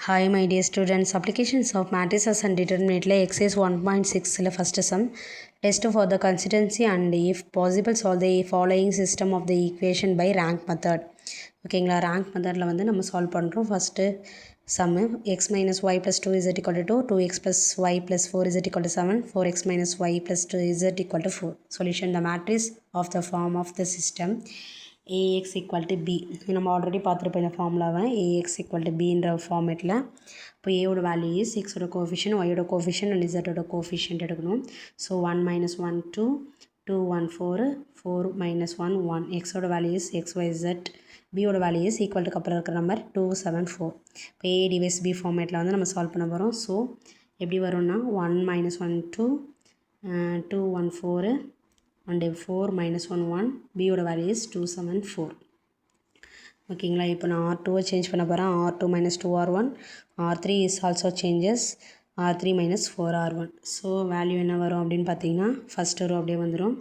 Hi my dear students, applications of matrices and determinant exercise 1.6 first sum test for the consistency and if possible solve the following system of the equation by rank method. ஓகேங்களா, rank மெத்தடில் வந்து நம்ம solve பண்ணுறோம். First Jammu x minus y plus 2 is equal to 2, 2x plus y plus 4 is equal to 7, 4x minus y plus 2 is equal to 4. Solution: the matrix of the form of the system ax equal to b. நம்ம already பார்த்துருப்போம் இந்த ஃபார்முலாவை. ax equal to bன்ற ஃபார்மேட்டில் இப்போ ஏவோட value is எக்ஸோட coefficient, ஒயோட coefficient and இசட்டோட coefficient எடுக்கணும். So 1 minus 1 2, 2 1 4, 4 minus 1 1. எக்ஸோட value is X Y Z, பியோட வேல்யூ இஸ் ஈக்குவல்ட்டுக்கு அப்புறம் இருக்கிற நம்பர் 2 7 4. இப்போ ஏ டிவைஸ் பி ஃபார்மேட்டில் வந்து நம்ம சால்வ் பண்ண போகிறோம். ஸோ எப்படி வரும்னா 1 minus 1 2, 2 1 4 and 4 minus 1 1. பியோட வேல்யூ இஸ் 2 7 4. ஓகேங்களா, இப்போ நான் R2 சேஞ்ச் பண்ண போகிறேன். R2 minus 2 R1, R3 is also changes, R3 minus 4 R1. So value என்ன வரும் அப்படின்னு பார்த்தீங்கன்னா ஃபஸ்ட் ரோ அப்படியே வந்துடும்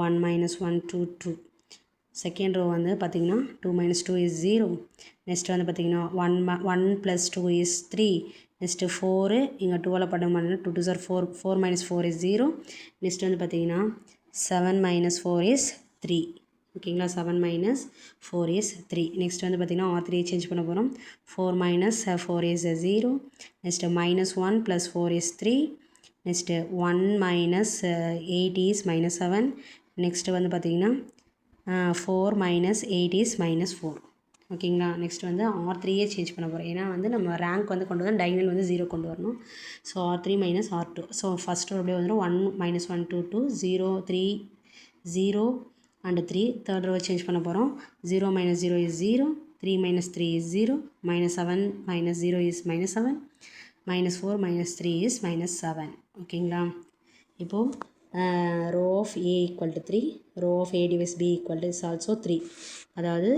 1 minus 1 2 2. செகண்ட் ரோ வந்து பார்த்திங்கன்னா 2 minus 2 is 0. நெக்ஸ்ட் வந்து பார்த்திங்கன்னா 1 plus 2 is 3. நெக்ஸ்ட்டு 4 இங்கே 2 படம் பண்ணால் 2 2 4, 4 minus 4 is 0. நெக்ஸ்ட் வந்து பார்த்திங்கன்னா 7 minus 4 is 3. ஓகேங்களா, 7 minus 4 is 3. நெக்ஸ்ட் வந்து பார்த்திங்கன்னா R3 சேஞ்ச் பண்ண போகிறோம். 4 minus 4 is 0. Next minus 1 plus 4 is 3. Next 1 minus 8 is minus 7. Next வந்து பார்த்திங்கன்னா 4 minus 8 is minus 4. ஓகேங்களா, நெக்ஸ்ட் வந்து R3 சேஞ்ச் பண்ண போகிறோம். ஏன்னா வந்து நம்ம ரேங்க் வந்து கொண்டு வந்து டைனல் வந்து 0 கொண்டு வரணும். So R3 minus R2. So first அப்படியே வந்துடும் 1 minus 1 2 2, 0 3 0 and 3. Third row change பண்ண போகிறோம். 0 minus 0 is 0, 3 minus 3 is 0, minus 7 minus 0 is minus 7, minus 4 minus 3 is minus 7. ஓகேங்களா, இப்போது row of A equal to 3, row of A device B equal to is also 3. அதாவது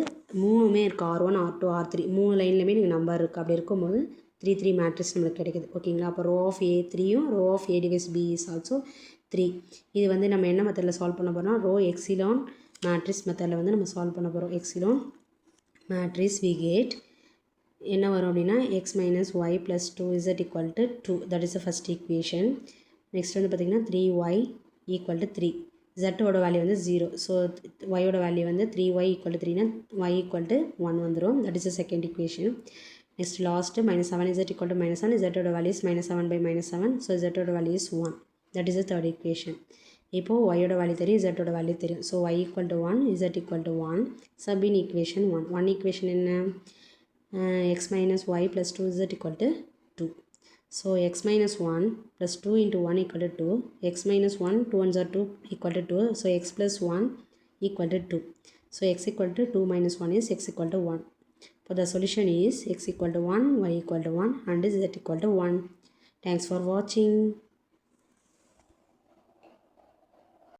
மூணுமே இருக்குது, R1 R2 R3 மூணு லைன்லையுமே நீங்கள் number இருக்குது. அப்படி இருக்கும்போது 3 3 மேட்ரிக்ஸ் நம்மளுக்கு கிடைக்குது. ஓகேங்களா, அப்போ ரோ ஆஃப் ஏ 3யும் row of A device B is also 3. இது வந்து நம்ம என்ன மெத்தடில் சால்வ் பண்ண போகிறோம், ரோ எக்ஸிலான் மேட்ரிக்ஸ் மெத்தடில் வந்து நம்ம சால்வ் பண்ண போகிறோம். எக்ஸிலான் மேட்ரிக்ஸ் வி கேட் என்ன வரும் அப்படின்னா x minus y plus 2 z equal to 2. that is the first equation. Next வந்து பார்த்திங்கன்னா 3y equal to 3. z-ஓட வேல்யூ வந்து 0. ஸோ y-ஓட வேல்யூ வந்து 3y equal to 3னா y equal to 1 வந்துடும். that is the second equation. Next last minus 7 z equal to minus 1. z-ஓட value is minus 7 by minus 7. So z-ஓட value is 1. that is the third equation. இப்போது y-ஓட value தெரியும், z-ஓட value தெரியும். So y equal to 1, z equal to 1. sub in equation 1. one equation என்ன, x minus y plus 2z equal to 2. So x minus 1 plus 2 into 1 equal to 2. x minus 1, 2 ones are 2 equal to 2. So x plus 1 equal to 2. So x equal to 2 minus 1 is x equal to 1. So the solution is x equal to 1, y equal to 1 and z equal to 1. Thanks for watching.